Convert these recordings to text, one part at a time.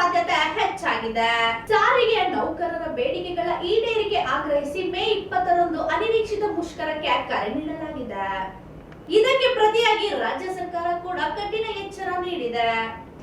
ಸಾಧ್ಯತೆ ಹೆಚ್ಚಾಗಿದೆ. ಸಾರಿಗೆ ನೌಕರರ ಬೇಡಿಕೆಗಳ ಈಡೇರಿಕೆ ಆಗ್ರಹಿಸಿ ಮೇ 20ರಂದು ಅನಿರೀಕ್ಷಿತ ಮುಷ್ಕರಕ್ಕೆ ಕರೆ ನೀಡಲಾಗಿದೆ. ಇದಕ್ಕೆ ಪ್ರತಿಯಾಗಿ ರಾಜ್ಯ ಸರ್ಕಾರ ಕೂಡ ಕಠಿಣ ಎಚ್ಚರ ನೀಡಿದೆ.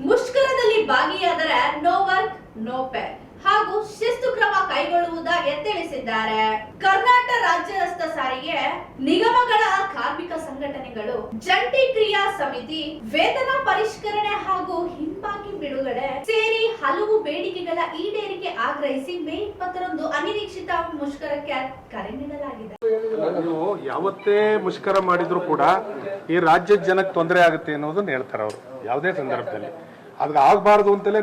ಮುಷ್ಕರದಲ್ಲಿ ಭಾಗಿಯಾದರೆ ನೋ ವರ್ಕ್ ನೋ ಪೇ ಹಾಗೂ ಶಿಸ್ತು ಕ್ರಮ ಕೈಗೊಳ್ಳುವುದಾಗಿ ತಿಳಿಸಿದ್ದಾರೆ. ಕರ್ನಾಟಕ ರಾಜ್ಯ ರಸ್ತೆ ಸಾರಿಗೆ ನಿಗಮಗಳ ಕಾರ್ಮಿಕ ಸಂಘಟನೆಗಳು ಜಂಟಿ ಕ್ರಿಯಾ ಸಮಿತಿ ವೇತನ ಪರಿಷ್ಕರಣೆ ಹಾಗೂ ಹಿಂಬಾಕಿ ಬಿಡುಗಡೆ ಸೇರಿ ಹಲವು ಬೇಡಿಕೆಗಳ ಈಡೇರಿಕೆ ಆಗ್ರಹಿಸಿ ಮೇ 20ರಂದು ಅನಿರೀಕ್ಷಿತ ಮುಷ್ಕರಕ್ಕೆ ಕರೆ ನೀಡಲಾಗಿದೆ. ನೀವು ಯಾವತ್ತೇ ಮುಷ್ಕರ ಮಾಡಿದ್ರು ಕೂಡ ಈ ರಾಜ್ಯದ ಜನಕ್ಕೆ ತೊಂದರೆ ಆಗುತ್ತೆ ಅನ್ನೋದನ್ನ ಹೇಳ್ತಾರೆ ಅವರು ಯಾವುದೇ ಸಂದರ್ಭದಲ್ಲಿ. ಅದು ಆಗಬಾರ್ದು ಅಂತಲೇ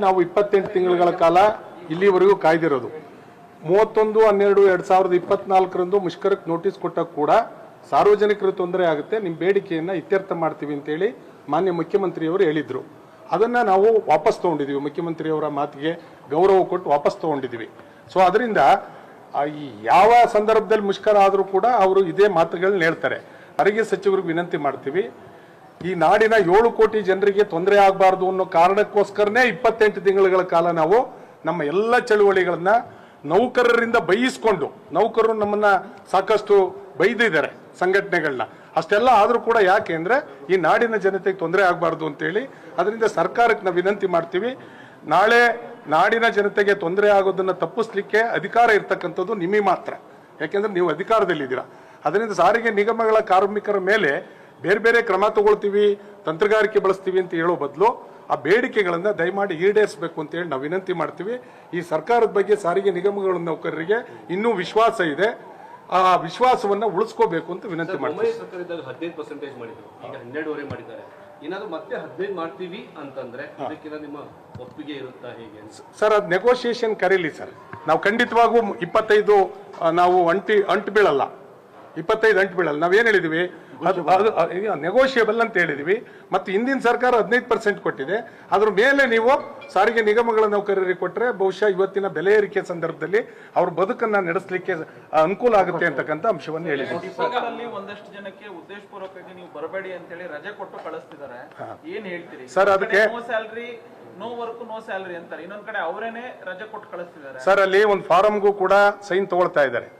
ನಾವು 28 ತಿಂಗಳ ಕಾಲ ಇಲ್ಲಿವರೆಗೂ ಕಾಯ್ದಿರೋದು. 31/12/2024 ಮುಷ್ಕರಕ್ಕೆ ನೋಟಿಸ್ ಕೊಟ್ಟಾಗ ಕೂಡ ಸಾರ್ವಜನಿಕರು ತೊಂದರೆ ಆಗುತ್ತೆ, ನಿಮ್ಮ ಬೇಡಿಕೆಯನ್ನ ಇತ್ಯರ್ಥ ಮಾಡ್ತೀವಿ ಅಂತೇಳಿ ಮಾನ್ಯ ಮುಖ್ಯಮಂತ್ರಿಯವರು ಹೇಳಿದ್ರು. ಅದನ್ನ ನಾವು ವಾಪಸ್ ತಗೊಂಡಿದೀವಿ, ಮುಖ್ಯಮಂತ್ರಿಯವರ ಮಾತಿಗೆ ಗೌರವ ಕೊಟ್ಟು ವಾಪಸ್ ತಗೊಂಡಿದೀವಿ. ಸೊ ಅದರಿಂದ ಯಾವ ಸಂದರ್ಭದಲ್ಲಿ ಮುಷ್ಕರ ಆದರೂ ಕೂಡ ಅವರು ಇದೇ ಮಾತುಗಳನ್ನ ಹೇಳ್ತಾರೆ. ಸಾರಿಗೆ ಸಚಿವರಿಗೆ ವಿನಂತಿ ಮಾಡ್ತೀವಿ, ಈ ನಾಡಿನ 7 ಕೋಟಿ ಜನರಿಗೆ ತೊಂದರೆ ಆಗಬಾರ್ದು ಅನ್ನೋ ಕಾರಣಕ್ಕೋಸ್ಕರನೇ 28 ತಿಂಗಳ ಕಾಲ ನಾವು ನಮ್ಮ ಎಲ್ಲ ಚಳುವಳಿಗಳನ್ನ ನೌಕರರಿಂದ ಬೈಯಿಸ್ಕೊಂಡು, ನೌಕರರು ನಮ್ಮನ್ನ ಸಾಕಷ್ಟು ಬೈದಿದ್ದಾರೆ ಸಂಘಟನೆಗಳನ್ನ, ಅಷ್ಟೆಲ್ಲ ಆದ್ರೂ ಕೂಡ ಯಾಕೆ ಅಂದ್ರೆ ಈ ನಾಡಿನ ಜನತೆಗೆ ತೊಂದರೆ ಆಗಬಾರ್ದು ಅಂತೇಳಿ. ಅದರಿಂದ ಸರ್ಕಾರಕ್ಕೆ ನಾವು ವಿನಂತಿ ಮಾಡ್ತೀವಿ, ನಾಳೆ ನಾಡಿನ ಜನತೆಗೆ ತೊಂದರೆ ಆಗೋದನ್ನ ತಪ್ಪಿಸ್ಲಿಕ್ಕೆ ಅಧಿಕಾರ ಇರ್ತಕ್ಕಂಥದ್ದು ನಿಮಗೆ ಮಾತ್ರ, ಯಾಕೆಂದ್ರೆ ನೀವು ಅಧಿಕಾರದಲ್ಲಿದ್ದೀರಾ. ಅದರಿಂದ ಸಾರಿಗೆ ನಿಗಮಗಳ ಕಾರ್ಮಿಕರ ಮೇಲೆ ಬೇರೆ ಬೇರೆ ಕ್ರಮ ತಗೊಳ್ತೀವಿ, ತಂತ್ರಗಾರಿಕೆ ಬಳಸ್ತೀವಿ ಅಂತ ಹೇಳೋ ಬದಲು ಆ ಬೇಡಿಕೆಗಳನ್ನ ದಯಮಾಡಿ ಈಡೇರಿಸಬೇಕು ಅಂತ ಹೇಳಿ ನಾವು ವಿನಂತಿ ಮಾಡ್ತೀವಿ. ಈ ಸರ್ಕಾರದ ಬಗ್ಗೆ ಸಾರಿಗೆ ನಿಗಮಗಳ ನೌಕರರಿಗೆ ಇನ್ನೂ ವಿಶ್ವಾಸ ಇದೆ, ಆ ವಿಶ್ವಾಸವನ್ನ ಉಳಿಸ್ಕೋಬೇಕು ಅಂತ ವಿನಂತಿ ಮಾಡ್ತೀವಿ. 15% ಮಾಡಿದ್ರು, ಈಗ 12.5 ಮಾಡಿದ್ದಾರೆ. ಏನಾದ್ರು ಮತ್ತೆ 15 ಮಾಡ್ತೀವಿ ಅಂತಂದ್ರೆ ಅದಕ್ಕಿಂತ ನಿಮ್ಮ ಒಪ್ಪಿಗೆ ಇರುತ್ತಾ ಹೇಗೆ ಸರ್? ಅದು ನೆಗೋಷಿಯೇಷನ್ ಕರೀಲಿ ಸರ್, ನಾವು ಖಂಡಿತವಾಗೂ 25 ನಾವು ಅಂಟು ಬೀಳಲ್ಲ, 25 ಅಂಟು ಬೀಳಲ್ಲ. ನಾವೇನ್ ಹೇಳಿದೀವಿ, ನೆಗೋಷಿಯಬಲ್ ಅಂತ ಹೇಳಿದೀವಿ. ಮತ್ತು ಹಿಂದಿನ ಸರ್ಕಾರ 15% ಕೊಟ್ಟಿದೆ, ಅದ್ರ ಮೇಲೆ ನೀವು ಸಾರಿಗೆ ನಿಗಮಗಳ ನೌಕರರಿಗೆ ಕೊಟ್ಟರೆ ಬಹುಶಃ ಇವತ್ತಿನ ಬೆಲೆ ಏರಿಕೆ ಸಂದರ್ಭದಲ್ಲಿ ಅವ್ರ ಬದುಕನ್ನ ನಡೆಸಲಿಕ್ಕೆ ಅನುಕೂಲ ಆಗುತ್ತೆ ಅಂತಕ್ಕಂಥ ಅಂಶವನ್ನು ಹೇಳಿದ್ದೀವಿ. ಒಂದಷ್ಟು ಜನಕ್ಕೆ ಉದ್ದೇಶಪೂರ್ವಕವಾಗಿ ನೀವು ಬರಬೇಡಿ ಅಂತ ಹೇಳಿ ರಜೆ ಕೊಟ್ಟು ಕಳಿಸ್ತಿದ್ದಾರೆ, ಏನ್ ಹೇಳ್ತೀರಿ ಸರ್? ಅದಕ್ಕೆ no salary no work no salary ಅಂತಾರೆ, ಇನ್ನೊಂದ್ ಕಡೆ ಅವರೇನೆ ರಜೆ ಕೊಟ್ಟು ಕಳಿಸ್ತಿದ್ದಾರೆ. ಸರ್, ಅಲ್ಲಿ ಒಂದು ಫಾರಂಗೂ ಕೂಡ ಸೈನ್ ತಗೊಳ್ತಾ ಇದ್ದಾರೆ.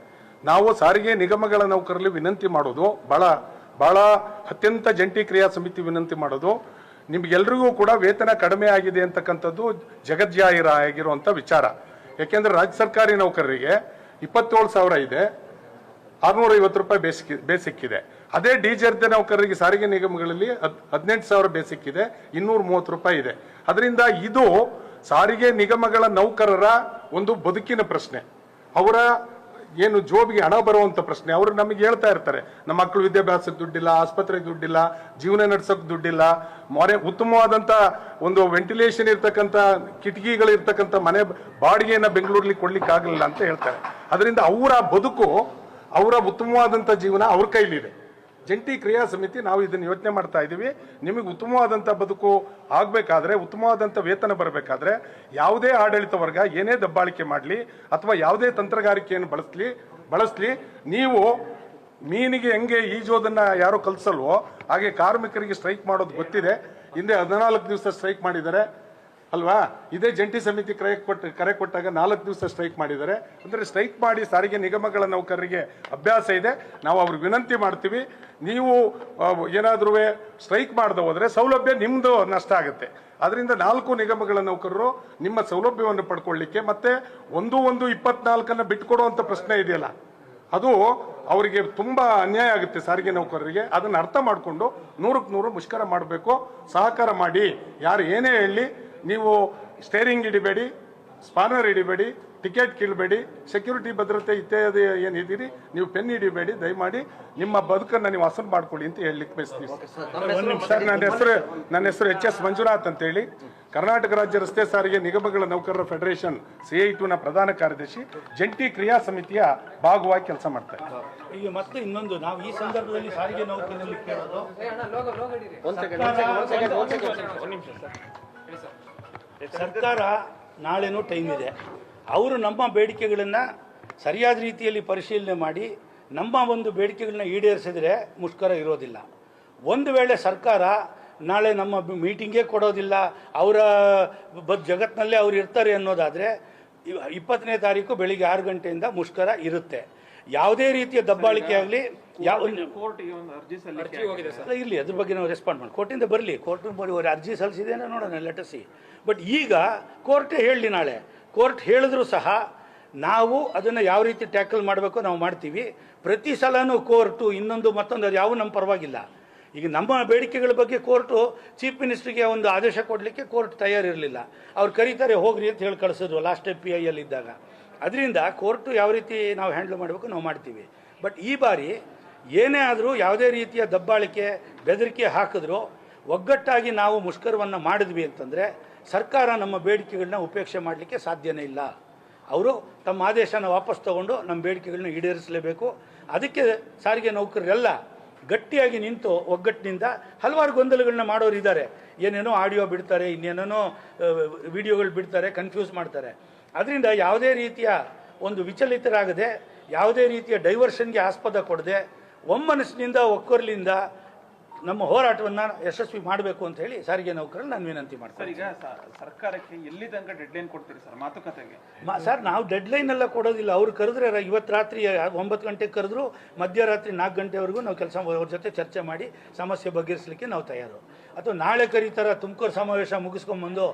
ನಾವು ಸಾರಿಗೆ ನಿಗಮಗಳ ನೌಕರರಲ್ಲಿ ವಿನಂತಿ ಮಾಡೋದು ಬಹಳ ಅತ್ಯಂತ ಜಂಟಿ ಕ್ರಿಯಾ ಸಮಿತಿ ವಿನಂತಿ ಮಾಡೋದು, ನಿಮ್ಗೆಲ್ರಿಗೂ ಕೂಡ ವೇತನ ಕಡಿಮೆ ಆಗಿದೆ ಅಂತಕ್ಕಂಥದ್ದು ಜಗಜ್ಜಾಹಿರ ಆಗಿರುವಂತ ವಿಚಾರ. ಯಾಕೆಂದ್ರೆ ರಾಜ್ಯ ಸರ್ಕಾರಿ ನೌಕರರಿಗೆ 27,000 ಇದೆ, 650 ರೂಪಾಯಿ ಬೇಸಿಕ್ ಇದೆ. ಅದೇ ಡಿಜರ್ದ ನೌಕರರಿಗೆ ಸಾರಿಗೆ ನಿಗಮಗಳಲ್ಲಿ 18,000 ಬೇಸಿಕ್ ಇದೆ, 230 ರೂಪಾಯಿ ಇದೆ. ಅದರಿಂದ ಇದು ಸಾರಿಗೆ ನಿಗಮಗಳ ನೌಕರರ ಒಂದು ಬದುಕಿನ ಪ್ರಶ್ನೆ, ಅವರ ಏನು ಜೋಬಿಗೆ ಹಣ ಬರುವಂತ ಪ್ರಶ್ನೆ. ಅವರು ನಮಗೆ ಹೇಳ್ತಾ ಇರ್ತಾರೆ, ನಮ್ಮ ಮಕ್ಕಳು ವಿದ್ಯಾಭ್ಯಾಸಕ್ಕೆ ದುಡ್ಡಿಲ್ಲ, ಆಸ್ಪತ್ರೆಗೆ ದುಡ್ಡಿಲ್ಲ, ಜೀವನ ನಡೆಸೋಕೆ ದುಡ್ಡಿಲ್ಲ, ಉತ್ತಮವಾದಂತ ಒಂದು ವೆಂಟಿಲೇಷನ್ ಇರ್ತಕ್ಕಂಥ ಕಿಟಕಿಗಳು ಇರ್ತಕ್ಕಂಥ ಮನೆ ಬಾಡಿಗೆಯನ್ನ ಬೆಂಗಳೂರಲ್ಲಿ ಕೊಡ್ಲಿಕ್ಕೆ ಆಗಲಿಲ್ಲ ಅಂತ ಹೇಳ್ತಾರೆ. ಅದರಿಂದ ಅವರ ಬದುಕು, ಅವರ ಉತ್ತಮವಾದಂತ ಜೀವನ ಅವ್ರ ಕೈಲಿದೆ. ಜಂಟಿ ಕ್ರಿಯಾ ಸಮಿತಿ ನಾವು ಇದನ್ನ ಯೋಚನೆ ಮಾಡ್ತಾ ಇದ್ದೀವಿ. ನಿಮಗೆ ಉತ್ತಮವಾದಂತ ಬದುಕು ಆಗ್ಬೇಕಾದ್ರೆ, ಉತ್ತಮವಾದಂತ ವೇತನ ಬರಬೇಕಾದ್ರೆ, ಯಾವುದೇ ಆಡಳಿತ ವರ್ಗ ಏನೇ ದಬ್ಬಾಳಿಕೆ ಮಾಡಲಿ ಅಥವಾ ಯಾವುದೇ ತಂತ್ರಗಾರಿಕೆಯನ್ನು ಬಳಸ್ಲಿ, ನೀವು ಮೀನಿಗೆ ಹೆಂಗೆ ಈಜೋದನ್ನ ಯಾರೋ ಕಲ್ಸಲ್ವೋ ಹಾಗೆ ಕಾರ್ಮಿಕರಿಗೆ ಸ್ಟ್ರೈಕ್ ಮಾಡೋದು ಗೊತ್ತಿದೆ. ಹಿಂದೆ 14 ದಿವಸ ಸ್ಟ್ರೈಕ್ ಮಾಡಿದ್ದಾರೆ ಅಲ್ವಾ? ಇದೇ ಜಂಟಿ ಸಮಿತಿ ಕರೆ ಕೊಟ್ಟಾಗ 4 ದಿವಸ ಸ್ಟ್ರೈಕ್ ಮಾಡಿದ್ದಾರೆ. ಅಂದ್ರೆ ಸ್ಟ್ರೈಕ್ ಮಾಡಿ ಸಾರಿಗೆ ನಿಗಮಗಳ ನೌಕರರಿಗೆ ಅಭ್ಯಾಸ ಇದೆ. ನಾವು ಅವ್ರಿಗೆ ವಿನಂತಿ ಮಾಡ್ತೀವಿ, ನೀವು ಏನಾದ್ರೂ ಸ್ಟ್ರೈಕ್ ಮಾಡದೆ ಹೋದ್ರೆ ಸೌಲಭ್ಯ ನಿಮ್ದು ನಷ್ಟ ಆಗುತ್ತೆ. ಅದರಿಂದ 4 ನಿಗಮಗಳ ನೌಕರರು ನಿಮ್ಮ ಸೌಲಭ್ಯವನ್ನು ಪಡ್ಕೊಳ್ಳಿಕ್ಕೆ ಮತ್ತೆ 1/1/24 ಬಿಟ್ಕೊಡುವಂತ ಪ್ರಶ್ನೆ ಇದೆಯಲ್ಲ, ಅದು ಅವರಿಗೆ ತುಂಬಾ ಅನ್ಯಾಯ ಆಗುತ್ತೆ ಸಾರಿಗೆ ನೌಕರರಿಗೆ. ಅದನ್ನ ಅರ್ಥ ಮಾಡಿಕೊಂಡು 100ಕ್ಕೆ 100 ಮುಷ್ಕರ ಮಾಡಬೇಕು. ಸಹಕಾರ ಮಾಡಿ, ಯಾರು ಏನೇ ಹೇಳಿ, ನೀವು ಸ್ಟೇರಿಂಗ್ ಹಿಡಿಬೇಡಿ, ಸ್ಪಾನರ್ ಹಿಡಿಬೇಡಿ, ಟಿಕೆಟ್ ಕೀಳಬೇಡಿ, ಸೆಕ್ಯೂರಿಟಿ ಭದ್ರತೆ ಇತ್ಯಾದಿ ಏನಿದ್ದೀರಿ ನೀವು ಪೆನ್ ಹಿಡಿಬೇಡಿ, ದಯಮಾಡಿ ನಿಮ್ಮ ಬದುಕನ್ನು ನೀವು ಹಸನು ಮಾಡ್ಕೊಳ್ಳಿ ಅಂತ ಹೇಳಲಿಕ್ಕೆ ಬಯಸ್ತೀವಿ. ಸರ್, ನನ್ನ ಹೆಸರು HS ಮಂಜುನಾಥ್ ಅಂತ ಹೇಳಿ, ಕರ್ನಾಟಕ ರಾಜ್ಯ ರಸ್ತೆ ಸಾರಿಗೆ ನಿಗಮಗಳ ನೌಕರರ ಫೆಡರೇಷನ್ CI2ನ ಪ್ರಧಾನ ಕಾರ್ಯದರ್ಶಿ, ಜಂಟಿ ಕ್ರಿಯಾ ಸಮಿತಿಯ ಭಾಗವಾಗಿ ಕೆಲಸ ಮಾಡ್ತಾ ಇದ್ದಾರೆ. ಈಗ ಮತ್ತೆ ಇನ್ನೊಂದು, ನಾವು ಈ ಸಂದರ್ಭದಲ್ಲಿ ಸಾರಿಗೆ ನೌಕರರಲ್ಲಿ ಕೇಳೋದು, ಸರ್ಕಾರ ನಾಳೆನೂ ಟೈಮ್ ಇದೆ, ಅವರು ನಮ್ಮ ಬೇಡಿಕೆಗಳನ್ನು ಸರಿಯಾದ ರೀತಿಯಲ್ಲಿ ಪರಿಶೀಲನೆ ಮಾಡಿ ನಮ್ಮ ಒಂದು ಬೇಡಿಕೆಗಳನ್ನ ಈಡೇರಿಸಿದರೆ ಮುಷ್ಕರ ಇರೋದಿಲ್ಲ. ಒಂದು ವೇಳೆ ಸರ್ಕಾರ ನಾಳೆ ನಮ್ಮ ಮೀಟಿಂಗೇ ಕೊಡೋದಿಲ್ಲ, ಅವರ ಜಗತ್ತಿನಲ್ಲೇ ಅವ್ರು ಇರ್ತಾರೆ ಅನ್ನೋದಾದರೆ 20ನೇ ತಾರೀಕು ಬೆಳಿಗ್ಗೆ 6 ಗಂಟೆಯಿಂದ ಮುಷ್ಕರ ಇರುತ್ತೆ. ಯಾವುದೇ ರೀತಿಯ ದಬ್ಬಾಳಿಕೆ ಆಗಲಿ ಕೋರ್ಟ್ಗೆ ಒಂದು ಅರ್ಜಿ ಸಲ್ಲಿಕೆ ಇರಲಿ, ಅದ್ರ ಬಗ್ಗೆ ನಾವು ರೆಸ್ಪಾಂಡ್ ಮಾಡಿ, ಕೋರ್ಟಿಂದ ಬರಲಿ, ಕೋರ್ಟ್ ಅರ್ಜಿ ಸಲ್ಲಿಸಿದೇನೆ ನೋಡೋಣ, ಲೆಟಸಿ. ಬಟ್ ಈಗ ಕೋರ್ಟೇ ಹೇಳಲಿ, ನಾಳೆ ಕೋರ್ಟ್ ಹೇಳಿದ್ರು ಸಹ ನಾವು ಅದನ್ನು ಯಾವ ರೀತಿ ಟ್ಯಾಕಲ್ ಮಾಡಬೇಕು ನಾವು ಮಾಡ್ತೀವಿ. ಪ್ರತಿ ಸಲನೂ ಕೋರ್ಟು ಇನ್ನೊಂದು ಮತ್ತೊಂದು ಅದು ಯಾವ ನಮ್ಮ ಪರವಾಗಿಲ್ಲ. ಈಗ ನಮ್ಮ ಬೇಡಿಕೆಗಳ ಬಗ್ಗೆ ಕೋರ್ಟು ಚೀಫ್ ಮಿನಿಸ್ಟ್ರಿಗೆ ಒಂದು ಆದೇಶ ಕೊಡಲಿಕ್ಕೆ ಕೋರ್ಟ್ ತಯಾರಿರಲಿಲ್ಲ. ಅವ್ರು ಕರೀತಾರೆ ಹೋಗ್ರಿ ಅಂತ ಹೇಳಿ ಕಳಿಸಿದ್ರು ಲಾಸ್ಟ್ PI ಇದ್ದಾಗ. ಅದರಿಂದ ಕೋರ್ಟು ಯಾವ ರೀತಿ ನಾವು ಹ್ಯಾಂಡಲ್ ಮಾಡಬೇಕು ನಾವು ಮಾಡ್ತೀವಿ. ಬಟ್ ಈ ಬಾರಿ ಏನೇ ಆದರೂ ಯಾವುದೇ ರೀತಿಯ ದಬ್ಬಾಳಿಕೆ ಬೆದರಿಕೆ ಹಾಕಿದ್ರು ಒಗ್ಗಟ್ಟಾಗಿ ನಾವು ಮುಷ್ಕರವನ್ನು ಮಾಡಿದ್ವಿ ಅಂತಂದರೆ ಸರ್ಕಾರ ನಮ್ಮ ಬೇಡಿಕೆಗಳನ್ನ ಉಪೇಕ್ಷೆ ಮಾಡಲಿಕ್ಕೆ ಸಾಧ್ಯನೇ ಇಲ್ಲ. ಅವರು ತಮ್ಮ ಆದೇಶನ ವಾಪಸ್ ತಗೊಂಡು ನಮ್ಮ ಬೇಡಿಕೆಗಳನ್ನ ಈಡೇರಿಸಲೇಬೇಕು. ಅದಕ್ಕೆ ಸಾರಿಗೆ ನೌಕರರೆಲ್ಲ ಗಟ್ಟಿಯಾಗಿ ನಿಂತು ಒಗ್ಗಟ್ಟಿನಿಂದ ಹಲವಾರು ಗೊಂದಲಗಳನ್ನ ಮಾಡೋರು ಇದ್ದಾರೆ. ಏನೇನೋ ಆಡಿಯೋ ಬಿಡ್ತಾರೆ, ಇನ್ನೇನೇನೋ ವಿಡಿಯೋಗಳು ಬಿಡ್ತಾರೆ, ಕನ್ಫ್ಯೂಸ್ ಮಾಡ್ತಾರೆ. ಅದರಿಂದ ಯಾವುದೇ ರೀತಿಯ ಒಂದು ವಿಚಲಿತರಾಗದೆ, ಯಾವುದೇ ರೀತಿಯ ಡೈವರ್ಷನ್ಗೆ ಆಸ್ಪದ ಕೊಡದೆ, ಒಮ್ಮನಸ್ಸಿನಿಂದ ಒಕ್ಕೊರಲಿಂದ ನಮ್ಮ ಹೋರಾಟವನ್ನು ಯಶಸ್ವಿ ಮಾಡಬೇಕು ಅಂತ ಹೇಳಿ ಸಾರಿಗೆ ನೌಕರರು ನಾನು ವಿನಂತಿ ಮಾಡ್ತೀನಿ. ಸರ್, ಈಗ ಸರ್ಕಾರಕ್ಕೆ ಎಲ್ಲಿ ತನಕ ಡೆಡ್ಲೈನ್ ಕೊಡ್ತೀರಿ ಸರ್ ಮಾತುಕತೆಗೆ? ಸರ್, ನಾವು ಡೆಡ್ಲೈನ್ ಎಲ್ಲ ಕೊಡೋದಿಲ್ಲ. ಅವ್ರು ಕರೆದ್ರೆ ಇವತ್ತು ರಾತ್ರಿ 9 ಗಂಟೆಗೆ ಕರೆದ್ರು ಮಧ್ಯರಾತ್ರಿ 4 ಗಂಟೆವರೆಗೂ ನಾವು ಅವ್ರ ಜೊತೆ ಚರ್ಚೆ ಮಾಡಿ ಸಮಸ್ಯೆ ಬಗೆಹರಿಸಲಿಕ್ಕೆ ನಾವು ತಯಾರು. ಅಥವಾ ನಾಳೆ ಕರೀತಾರ ತುಮಕೂರು ಸಮಾವೇಶ ಮುಗಿಸ್ಕೊಂಡ್ಬಂದು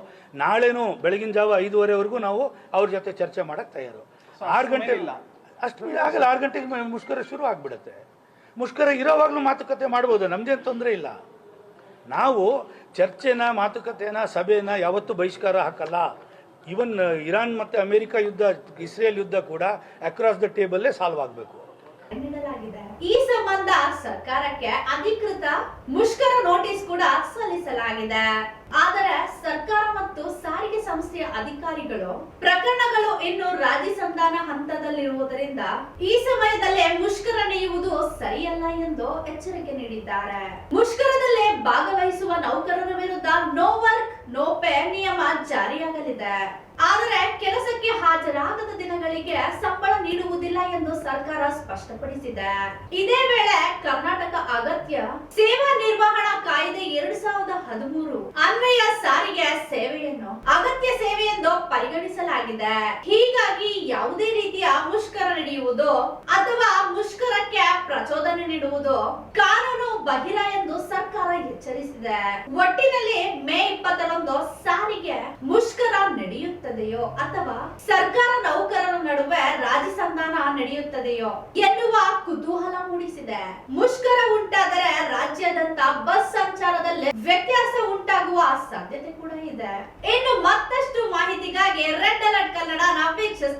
ನಾಳೆನೂ ಬೆಳಗಿನ ಜಾವ 5:30ವರೆಗೂ ನಾವು ಅವ್ರ ಜೊತೆ ಚರ್ಚೆ ಮಾಡೋಕ್ಕೆ ತಯಾರು. 6 ಗಂಟೆ ಇಲ್ಲ, ಅಷ್ಟು ಆಗಲ್ಲ. 6 ಗಂಟೆಗೆ ಮುಷ್ಕರ ಶುರು ಆಗಿಬಿಡುತ್ತೆ. ಮುಷ್ಕರ ಇರೋವಾಗಲೂ ಮಾತುಕತೆ ಮಾಡ್ಬೋದು, ನಮ್ಮದೇನು ತೊಂದರೆ ಇಲ್ಲ. ನಾವು ಚರ್ಚೆನ, ಮಾತುಕತೆನ, ಸಭೆನ ಯಾವತ್ತೂ ಬಹಿಷ್ಕಾರ ಹಾಕಲ್ಲ. ಈವನ್ ಇರಾನ್ ಮತ್ತು ಅಮೆರಿಕ ಯುದ್ಧ, ಇಸ್ರೇಲ್ ಯುದ್ಧ ಕೂಡ ಅಕ್ರಾಸ್ ದ ಟೇಬಲ್ಲೇ ಸಾಲ್ವ್ ಆಗಬೇಕು. ನೀಡಲಾಗಿದೆ. ಈ ಸಂಬಂಧ ಸರ್ಕಾರಕ್ಕೆ ಅಧಿಕೃತ ಮುಷ್ಕರ ನೋಟಿಸ್ ಕೂಡ ಸಲ್ಲಿಸಲಾಗಿದೆ. ಆದರೆ ಸರ್ಕಾರ ಮತ್ತು ಸಾರಿಗೆ ಸಂಸ್ಥೆಯ ಅಧಿಕಾರಿಗಳು ಪ್ರಕರಣಗಳು ಇನ್ನು ರಾಜಿ ಸಂಧಾನ ಹಂತದಲ್ಲಿರುವುದರಿಂದ ಈ ಸಮಯದಲ್ಲೇ ಮುಷ್ಕರ ನಡೆಯುವುದು ಸರಿಯಲ್ಲ ಎಂದು ಎಚ್ಚರಿಕೆ ನೀಡಿದ್ದಾರೆ. ಮುಷ್ಕರದಲ್ಲೇ ಭಾಗವಹಿಸುವ ನೌಕರರ ವಿರುದ್ಧ ನೋ ವರ್ಕ್ ನೋ ಪೇ ನಿಯಮ ಜಾರಿಯಾಗಲಿದೆ. ಆದರೆ ಕೆಲಸಕ್ಕೆ ಹಾಜರಾಗದ ದಿನಗಳಿಗೆ ಸಂಬಳ ನೀಡುವುದಿಲ್ಲ ಎಂದು ಸರ್ಕಾರ ಸ್ಪಷ್ಟಪಡಿಸಿದೆ. ಇದೇ ವೇಳೆ ಕರ್ನಾಟಕ ಅಗತ್ಯ ಸೇವಾ ನಿರ್ವಹಣಾ ಕಾಯ್ದೆ 2013 ಅನ್ವಯ ಸಾರಿಗೆ ಸೇವೆಯನ್ನು ಅಗತ್ಯ ಸೇವೆ ಎಂದು ಪರಿಗಣಿಸಲಾಗಿದೆ. ಹೀಗಾಗಿ ಯಾವುದೇ ರೀತಿಯ ಮುಷ್ಕರ ನಡೆಯುವುದು ಅಥವಾ ಮುಷ್ಕರಕ್ಕೆ ಪ್ರಚೋದನೆ ನೀಡುವುದು ಕಾನೂನು ಬಾಹಿರ ಎಂದು ಸರ್ಕಾರ ಎಚ್ಚರಿಸಿದೆ. ಒಟ್ಟಿನಲ್ಲಿ ಮೇ 20ರಂದು ಸಾರಿಗೆ ಮುಷ್ಕರ ನಡೆಯುತ್ತದೆಯೋ ಅಥವಾ ಸರ್ಕಾರ ನೌಕರರ ನಡುವೆ ರಾಜಿ ಸಂಧಾನ ನಡೆಯುತ್ತದೆಯೋ ಎನ್ನುವ ಕುತೂಹಲ ಮೂಡಿಸಿದೆ. ಮುಷ್ಕರ ಉಂಟಾದರೆ ರಾಜ್ಯಾದ್ಯಂತ ಬಸ್ ಸಂಚಾರದಲ್ಲಿ ವ್ಯತ್ಯಾಸ ಉಂಟಾಗುವ ಸಾಧ್ಯತೆ ಕೂಡ ಇದೆ. ಇನ್ನು ಮತ್ತಷ್ಟು